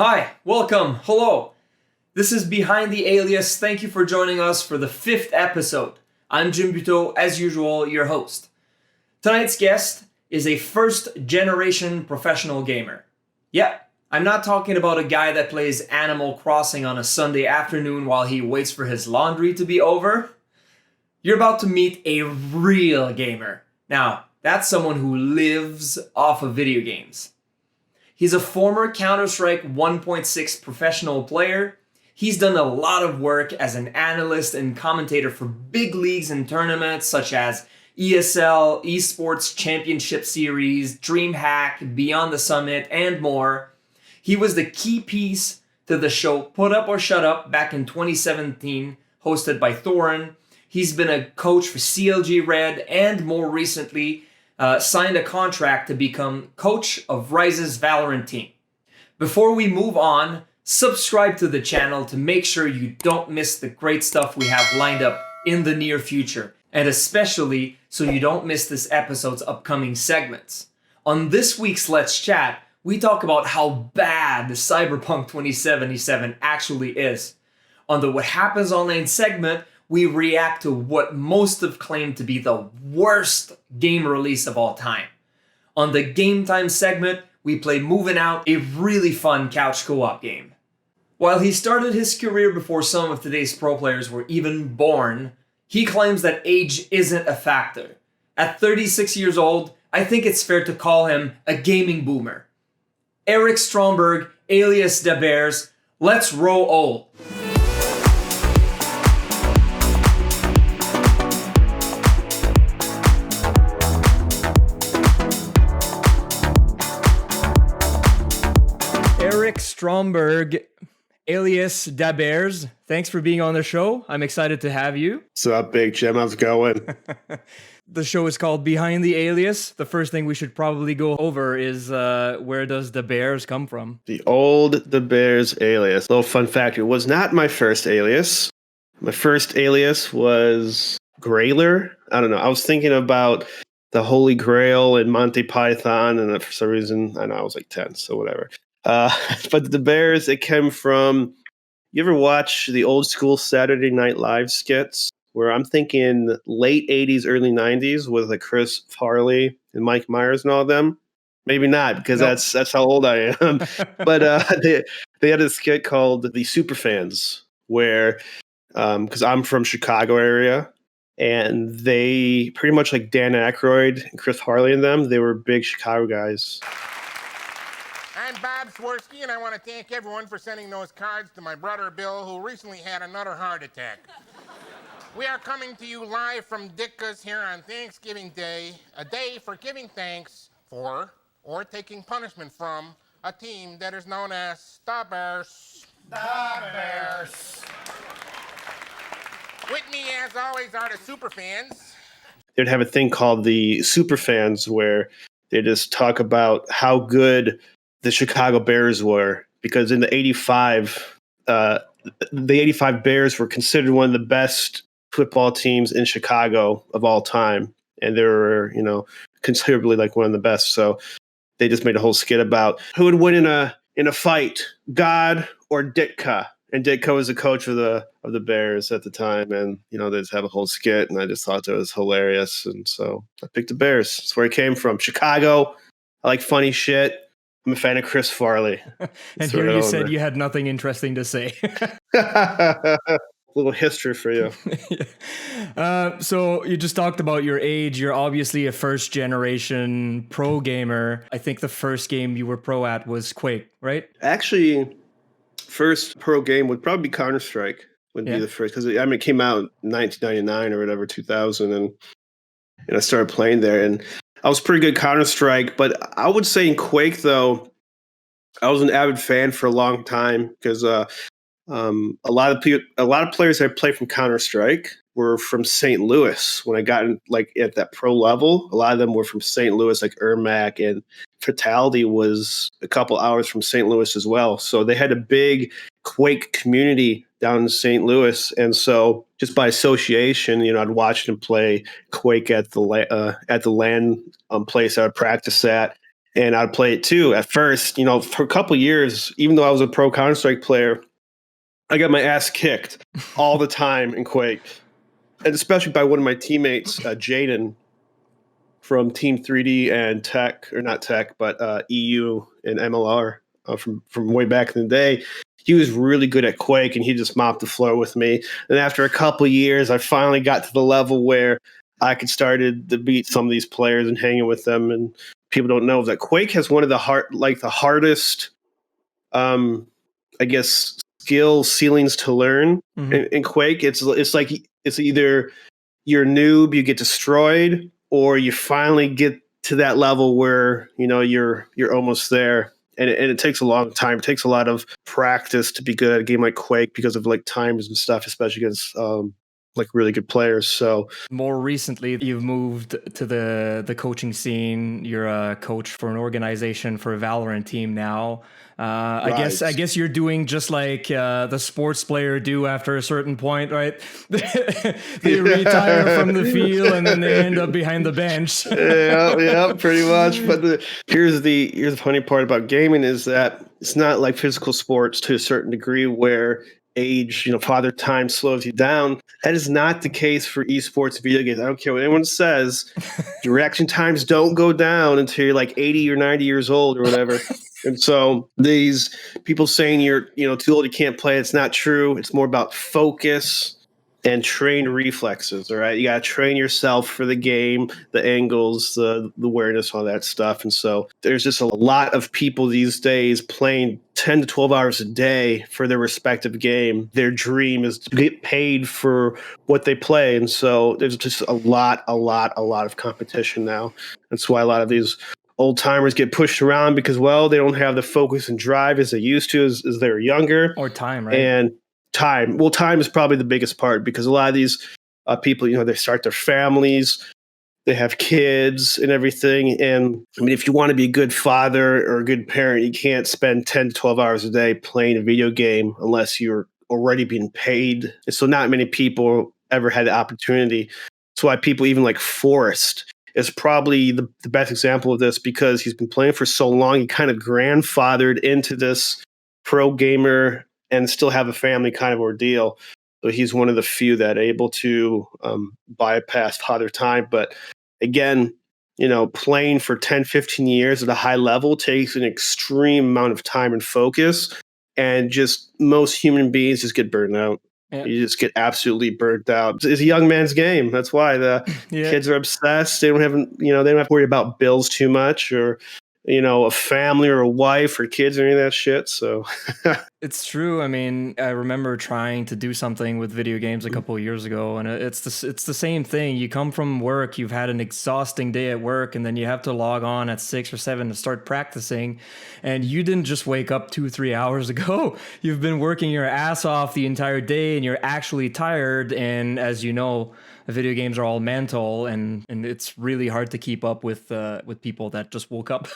Hi, welcome, hello. This is Behind the Alias. Thank you for joining us for the 5th episode. I'm Jim Buteau, as usual, your host. Tonight's guest is a first-generation professional gamer. Yeah, I'm not talking about a guy that plays Animal Crossing on a Sunday afternoon while he waits for his laundry to be over. You're about to meet a real gamer. Now, that's someone who lives off of video games. He's a former Counter-Strike 1.6 professional player. He's done a lot of work as an analyst and commentator for big leagues and tournaments such as ESL, Esports Championship Series, DreamHack, Beyond the Summit, and more. He was the key piece to the show Put Up or Shut Up back in 2017, hosted by Thorin. He's been a coach for CLG Red and more recently signed a contract to become coach of Rise's Valorant team. Before we move on, subscribe to the channel to make sure you don't miss the great stuff we have lined up in the near future, and especially so you don't miss this episode's upcoming segments. On this week's Let's Chat, we talk about how bad the Cyberpunk 2077 actually is. On the What Happens Online segment, we react to what most have claimed to be the worst game release of all time. On the Game Time segment, we play Moving Out, a really fun couch co-op game. While he started his career before some of today's pro players were even born, he claims that age isn't a factor. At 36 years old, I think it's fair to call him a gaming boomer. Erik Stromberg Alias dabears, let's roll. Erik Stromberg Alias dabears, thanks for being on the show. I'm excited to have you. What's up, Big Jim? How's it going? The show is called Behind the Alias. The first thing we should probably go over is where does dabears come from? The old dabears alias. Little fun fact, it was not my first alias. My first alias was Grayler. I don't know. I was thinking about the Holy Grail and Monty Python, and for some reason, I know I was like 10, so whatever. But the dabears, it came from, you ever watch the old school Saturday Night Live skits? Where I'm thinking late 80s, early 90s with like Chris Farley and Mike Myers and all of them. Maybe not, because Nope. that's how old I am. But they had a skit called The Superfans, where, because I'm from Chicago area, and they pretty much like Dan Aykroyd and Chris Farley and them, they were big Chicago guys. I'm Bob Swirsky, and I want to thank everyone for sending those cards to my brother Bill, who recently had another heart attack. We are coming to you live from Ditka's here on Thanksgiving Day, a day for giving thanks for, or taking punishment from, a team that is known as the Bears. The Bears. With me, as always, are the Superfans. They'd have a thing called the Superfans, where they just talk about how good the Chicago Bears were, because in the 85 Bears were considered one of the best football teams in Chicago of all time, and they were, considerably like one of the best. So they just made a whole skit about who would win in a fight, God or Ditka. And Ditka was the coach of the Bears at the time, and they just have a whole skit, and I just thought that was hilarious, and so I picked the Bears. That's where it came from. Chicago. I like funny shit. I'm a fan of Chris Farley. And here you said you had nothing interesting to say. A little history for you. So you just talked about your age. You're obviously a first generation pro gamer. I think the first game you were pro at was Quake, right? Actually, first pro game would probably be Counter-Strike. Would be the first, because it came out in 1999 or whatever, 2000, and I started playing there, and I was pretty good Counter-Strike. But I would say in Quake, though, I was an avid fan for a long time, because a lot of players that play from Counter-Strike were from St. Louis. When I got in, at that pro level, a lot of them were from St. Louis, like Ermac, and Fatality was a couple hours from St. Louis as well. So they had a big Quake community down in St. Louis, and so just by association, I'd watch them play Quake at the LAN place I would practice at. and I'd play it too. At first, for a couple of years, even though I was a pro Counter-Strike player, I got my ass kicked all the time in Quake, and especially by one of my teammates, Jaden, from Team 3D and Tech, or not Tech, but EU and MLR from way back in the day. He was really good at Quake, and he just mopped the floor with me. And after a couple of years, I finally got to the level where I could started to beat some of these players and hanging with them. And people don't know that Quake has one of the hardest, I guess, skill ceilings to learn in Quake. It's like it's either you're noob, you get destroyed, or you finally get to that level where you're almost there. And it takes a long time. It takes a lot of practice to be good at a game like Quake because of like times and stuff, especially against like really good players. So more recently, you've moved to the coaching scene. You're a coach for an organization for a Valorant team now. I guess you're doing just like the sports player do after a certain point, right? They retire from the field and then they end up behind the bench. yeah, pretty much. But here's the funny part about gaming is that it's not like physical sports to a certain degree where age, father time slows you down. That is not the case for esports video games. I don't care what anyone says. Your reaction times don't go down until you're like 80 or 90 years old or whatever. And so these people saying you're, too old, you can't play, it's not true. It's more about focus and trained reflexes. All right. You got to train yourself for the game, the angles, the awareness, all that stuff. And so there's just a lot of people these days playing 10 to 12 hours a day for their respective game. Their dream is to get paid for what they play. And so there's just a lot of competition now. That's why a lot of these old timers get pushed around because, well, they don't have the focus and drive as they used to as they were younger. Or time, right? And time. Well, time is probably the biggest part because a lot of these people, they start their families, they have kids and everything. And I mean, if you want to be a good father or a good parent, you can't spend 10 to 12 hours a day playing a video game unless you're already being paid. And so not many people ever had the opportunity. That's why people even like Forrest is probably the best example of this because he's been playing for so long. He kind of grandfathered into this pro gamer and still have a family kind of ordeal. So he's one of the few that are able to bypass father time. But again, playing for 10, 15 years at a high level takes an extreme amount of time and focus. And just most human beings just get burned out. Yeah. You just get absolutely burnt out. It's a young man's game. That's why the kids are obsessed. They don't have to worry about bills too much or a family or a wife or kids or any of that shit. So it's true. I mean, I remember trying to do something with video games a couple of years ago, and it's the same thing. You come from work, you've had an exhausting day at work, and then you have to log on at 6 or 7 to start practicing. And you didn't just wake up 2-3 hours ago. You've been working your ass off the entire day, and you're actually tired. And as you know, video games are all mental, and it's really hard to keep up with people that just woke up.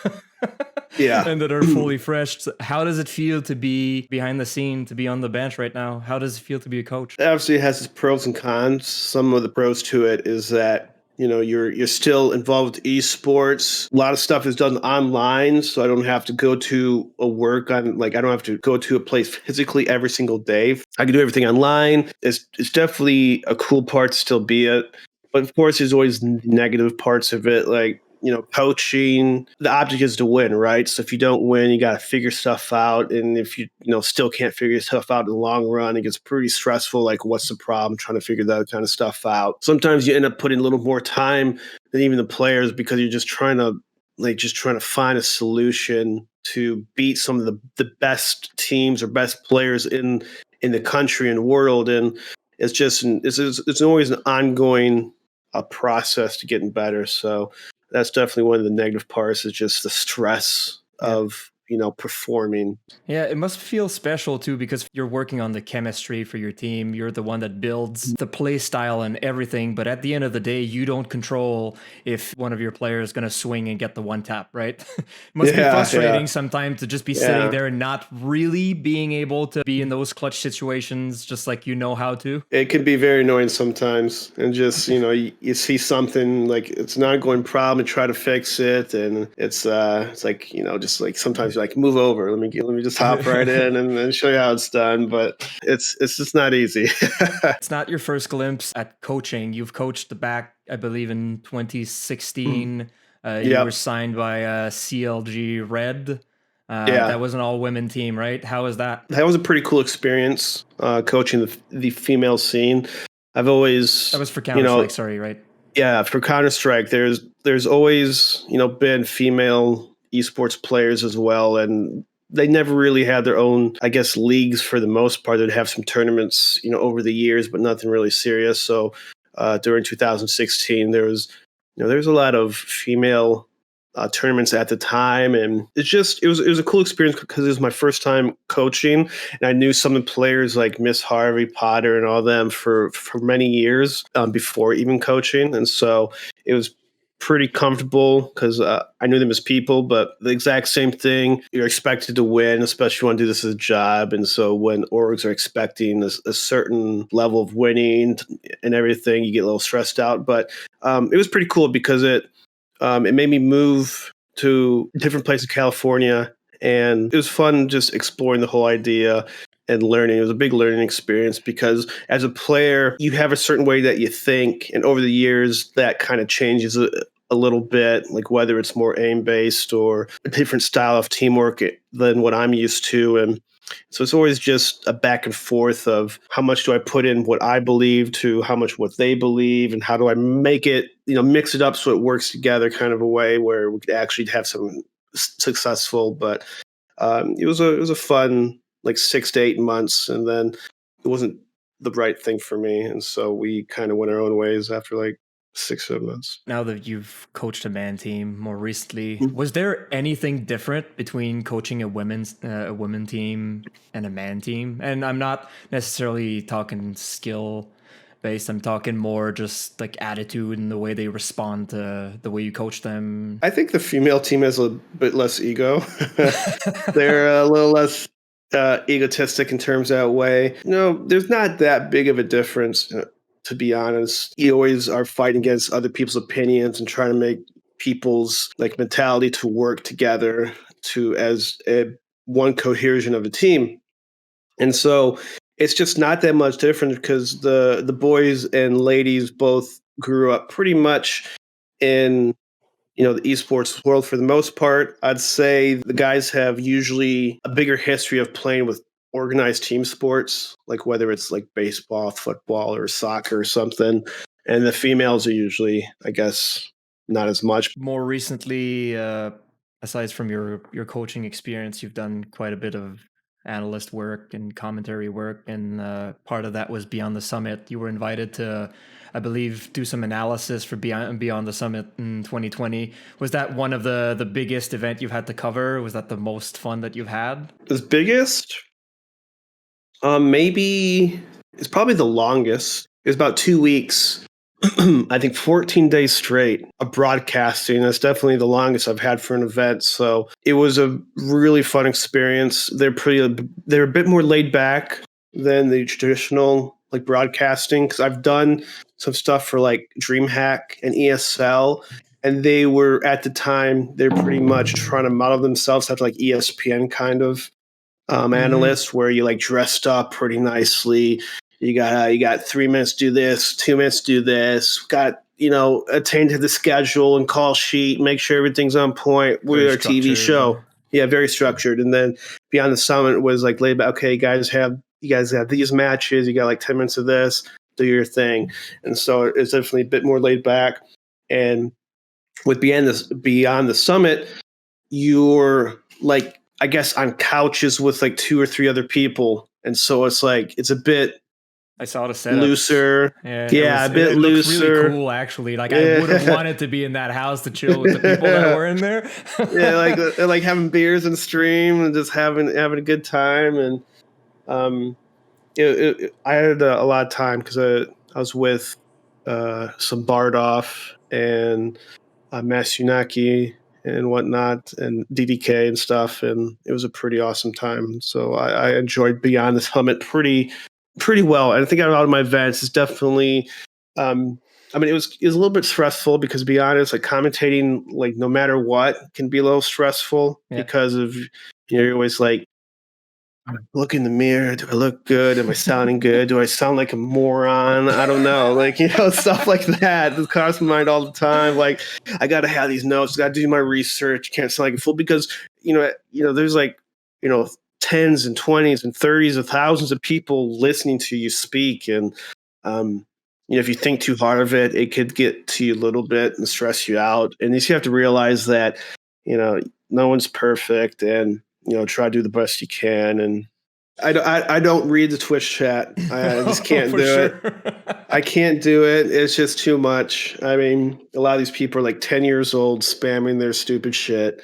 Yeah. And that are fully fresh. So how does it feel to be behind the scene, to be on the bench right now? How does it feel to be a coach? Obviously, it has its pros and cons. Some of the pros to it is that you're still involved with esports. A lot of stuff is done online, so I don't have to go to I don't have to go to a place physically every single day. I can do everything online. It's definitely a cool part to still be it. But of course, there's always negative parts of it, like coaching. The object is to win, right? So if you don't win, you got to figure stuff out. And if you still can't figure stuff out in the long run, it gets pretty stressful. Like, what's the problem? Trying to figure that kind of stuff out. Sometimes you end up putting a little more time than even the players because you're just trying to find a solution to beat some of the best teams or best players in the country and world. And it's always an ongoing process to getting better. So that's definitely one of the negative parts is just the stress of performing. Yeah, it must feel special too because you're working on the chemistry for your team. You're the one that builds the play style and everything. But at the end of the day, you don't control if one of your players is going to swing and get the one tap, right? It must be frustrating sometimes to just be sitting there and not really being able to be in those clutch situations just like how to. It can be very annoying sometimes. And just, you see something like it's not going problem and try to fix it. And it's like, just like sometimes you're like, move over. Let me just hop right in and show you how it's done. But it's just not easy. It's not your first glimpse at coaching. You've coached back, I believe, in 2016. You were signed by CLG Red. That was an all-women team, right? How was that? That was a pretty cool experience, coaching the female scene. I've always... That was for Counter-Strike, sorry, right? Yeah, for Counter-Strike, there's always, been female esports players as well, and they never really had their own, I guess, leagues for the most part. They'd have some tournaments, over the years, but nothing really serious. So during 2016, there was a lot of female tournaments at the time, and it was a cool experience because it was my first time coaching, and I knew some of the players like Miss Harvey, Potter, and all them for many years before even coaching, and so it was pretty comfortable because I knew them as people. But the exact same thing, you're expected to win, especially if you want to do this as a job, and so when orgs are expecting a certain level of winning and everything, you get a little stressed out. But it was pretty cool because it made me move to a different place in California, and it was fun just exploring the whole idea and learning. It was a big learning experience because as a player, you have a certain way that you think, and over the years, that kind of changes a little bit, like whether it's more aim-based or a different style of teamwork than what I'm used to. And so it's always just a back and forth of how much do I put in what I believe to how much what they believe, and how do I make it, mix it up so it works together kind of a way where we could actually have something successful. But it was a fun like 6 to 8 months, and then it wasn't the right thing for me. And so we kind of went our own ways after like 6 or 7 months. Now that you've coached a man team more recently, was there anything different between coaching a women team and a man team? And I'm not necessarily talking skill based. I'm talking more just like attitude and the way they respond to the way you coach them. I think the female team has a bit less ego. They're a little less egotistic in terms of that way. There's not that big of a difference. To be honest, you always are fighting against other people's opinions and trying to make people's like mentality to work together to as one cohesion of a team. And so it's just not that much different because the boys and ladies both grew up pretty much in the esports world for the most part. I'd say the guys have usually a bigger history of playing with organized team sports, like whether it's like baseball, football, or soccer or something. And the females are usually, I guess, not as much. More recently, aside from your coaching experience, you've done quite a bit of analyst work and commentary work, and part of that was Beyond the Summit. You were invited to, I believe, do some analysis for Beyond the Summit in 2020. Was that one of the biggest event you've had to cover? Was that the most fun that you've had? The biggest? Maybe it's probably the longest. It was about 2 weeks. I think 14 days straight of broadcasting. That's definitely the longest I've had for an event. So it was a really fun experience. They're a bit more laid back than the traditional like broadcasting, because I've done some stuff for like DreamHack and ESL, and they were at the time they're pretty much trying to model themselves after like ESPN kind of analysts, where you like dressed up pretty nicely. You got 3 minutes do this, 2 minutes do this. Got attend to the schedule and call sheet, make sure everything's on point. We're a TV show, yeah, very structured. And then Beyond the Summit was like laid back. Okay, you guys have these matches. You got like 10 minutes of this. Do your thing. And so it's definitely a bit more laid back. And with Beyond the Summit, you're like, I guess, on couches with like 2 or 3 other people. And so it's like, it's a bit I saw the setups. Looser. Yeah, a bit it looser. Looked really cool, actually. Like I would have wanted to be in that house to chill with the people that were in there. Yeah, like having beers and stream and just having a good time. And I had a lot of time because I was with some Bardolph and Masunaki and whatnot, and DDK and stuff, and it was a pretty awesome time. So I enjoyed being on this helmet pretty well. And I think out of all of my events, it's definitely. I mean, it was a little bit stressful because, to be honest, like commentating, like no matter what, can be a little stressful because of you're always like, look in the mirror. Do I look good? Am I sounding good? Do I sound like a moron? I don't know. Like, stuff like that. It's crossed my mind all the time. Like, I got to have these notes. Got to do my research. Can't sound like a fool because, there's like, tens and 20s and 30s of thousands of people listening to you speak. And, if you think too hard of it, it could get to you a little bit and stress you out. And you just have to realize that, no one's perfect, and, try to do the best you can. And I don't read the Twitch chat. I just can't do it. I can't do it. It's just too much. I mean, a lot of these people are like 10 years old spamming their stupid shit.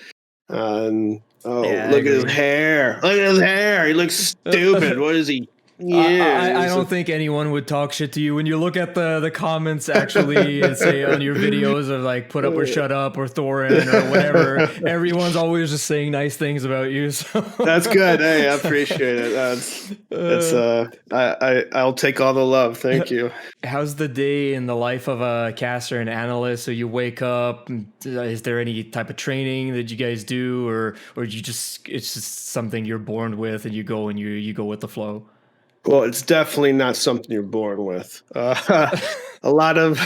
Look at his hair. Look at his hair. He looks stupid. What is he? Yeah, I don't think anyone would talk shit to you when you look at the comments actually and say on your videos of like put up or shut up or Thorin or whatever. Everyone's always just saying nice things about you. So. That's good. Hey, I appreciate it. I'll take all the love. Thank you. How's the day in the life of a caster and analyst? So you wake up. Is there any type of training that you guys do, or it's just something you're born with and you go with the flow? Well, it's definitely not something you're born with. A lot of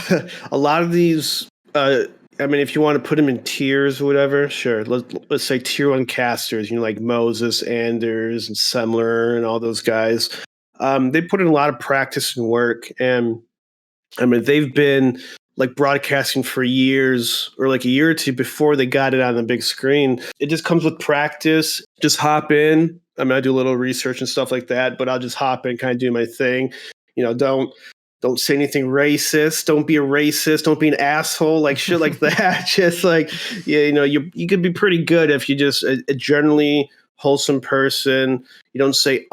these. I mean, if you want to put them in tiers or whatever, sure. Let's say tier 1 casters. Like Moses, Anders, and Semler, and all those guys. They put in a lot of practice and work, and I mean, they've been like broadcasting for years, or like a year or two before they got it on the big screen. It just comes with practice. Just hop in. I mean, I do a little research and stuff like that, but I'll just hop in, kind of do my thing. Don't say anything racist. Don't be a racist. Don't be an asshole. Like shit like that. Just like, you could be pretty good if you just a generally wholesome person. You don't say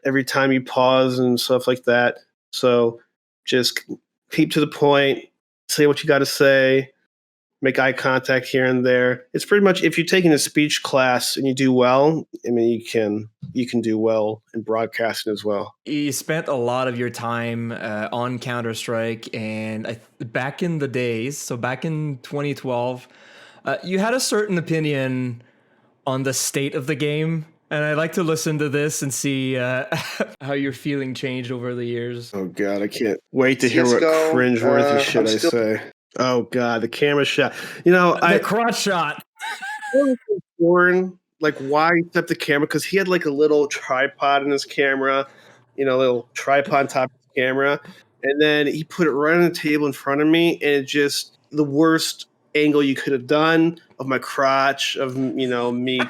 every time you pause and stuff like that. So just keep to the point. Say what you got to say. Make eye contact here and there. It's pretty much, if you're taking a speech class and you do well, I mean, you can do well in broadcasting as well. You spent a lot of your time on Counter-Strike, and back in the days, so back in 2012, you had a certain opinion on the state of the game. And I'd like to listen to this and see how your feeling changed over the years. Oh, God, I can't wait to hear what cringeworthy shit I say. Oh, God, the camera shot. The crotch shot. Warren, like, why he set the camera? Because he had, like, a little tripod in his camera, a little tripod on top of his camera. And then he put it right on the table in front of me, and it just, the worst angle you could have done of my crotch, of, me.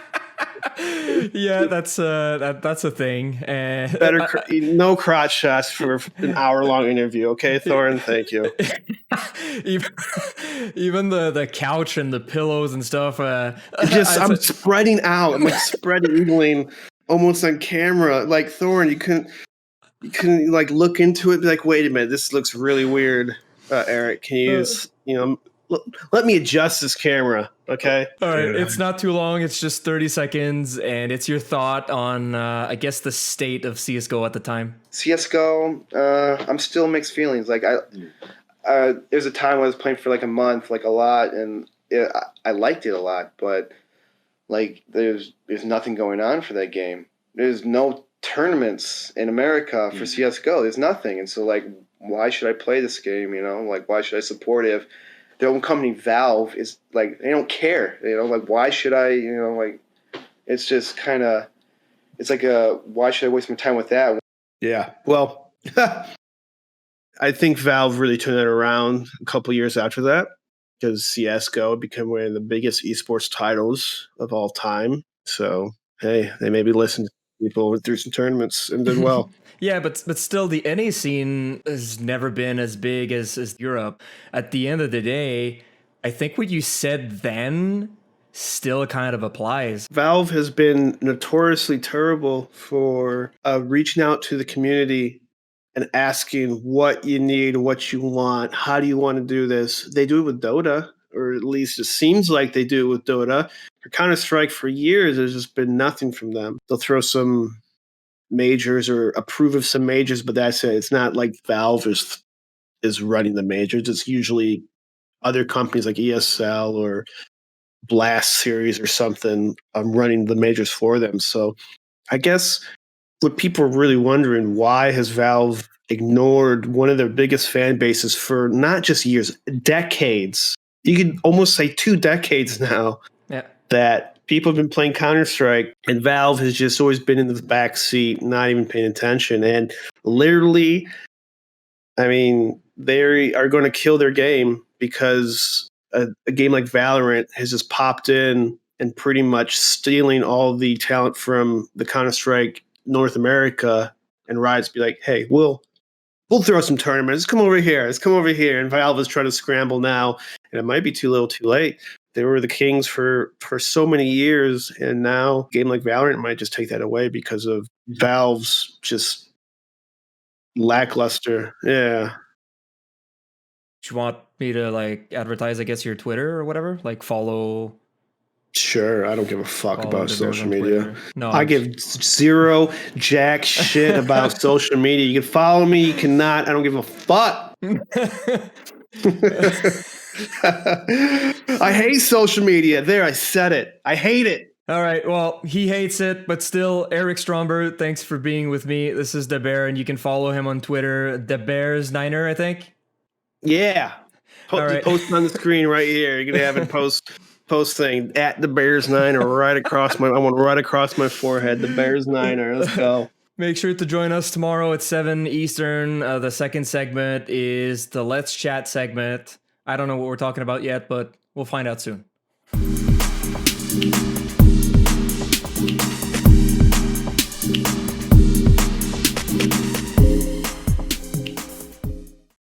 Yeah, that's a thing. Better no crotch shots for an hour-long interview, okay, Thorin? Thank you. Even the couch and the pillows and stuff. I'm spreading out. I'm like spread eagling almost on camera. Like Thorin, you couldn't like look into it and be like, wait a minute, this looks really weird. Eric, can you let me adjust this camera, okay? All right, it's not too long. It's just 30 seconds, and it's your thought on, I guess, the state of CSGO at the time. CSGO, I'm still mixed feelings. Like, there's a time when I was playing for like a month, like a lot, and I liked it a lot, but like there's nothing going on for that game. There's no tournaments in America for CSGO. There's nothing, and so like, why should I play this game? Like, why should I support it if their own company, Valve, is like, they don't care. Like, why should I? Like, it's just kind of, it's like why should I waste my time with that? Yeah, well, I think Valve really turned it around a couple years after that, because CSGO became one of the biggest esports titles of all time. So, hey, they maybe listened people, went through some tournaments and did well. Yeah, but still, the NA scene has never been as big as Europe. At the end of the day, I think what you said then still kind of applies. Valve has been notoriously terrible for reaching out to the community and asking what you need, what you want, how do you want to do this. They do it with Dota, or at least it seems like they do it with Dota. For Counter-Strike, for years, there's just been nothing from them. They'll throw some majors or approve of some majors, but that's it. It's not like Valve is running the majors. It's usually other companies like ESL or Blast Series or something running the majors for them. So I guess what people are really wondering, why has Valve ignored one of their biggest fan bases for not just years, decades? You could almost say 2 decades now. Yeah. That people have been playing Counter-Strike, and Valve has just always been in the back seat, not even paying attention. And literally, I mean, they are going to kill their game because a game like Valorant has just popped in and pretty much stealing all the talent from the Counter-Strike North America, and Riot's be like, hey, we'll throw some tournaments. Let's come over here. Let's come over here. And Valve is trying to scramble now, and it might be too little too late. They were the kings for so many years, and now a game like Valorant might just take that away because of Valve's just lackluster. Yeah. Do you want me to like advertise, I guess, your Twitter or whatever? Like follow. Sure, I don't give a fuck Follow about the social Bears on media. Twitter. No, I give zero jack shit about social media. You can follow me, you cannot. I don't give a fuck. I hate social media. There, I said it. I hate it. All right. Well, he hates it, but still, Erik Stromberg, thanks for being with me. This is dabear, and you can follow him on Twitter, dabears9er, I think. Yeah. All right. Post on the screen right here. You're gonna have it post thing at dabears9er right across my. I want right across my forehead. dabears9er. Let's go. Make sure to join us tomorrow at 7 Eastern. The second segment is the Let's Chat segment. I don't know what we're talking about yet, but we'll find out soon.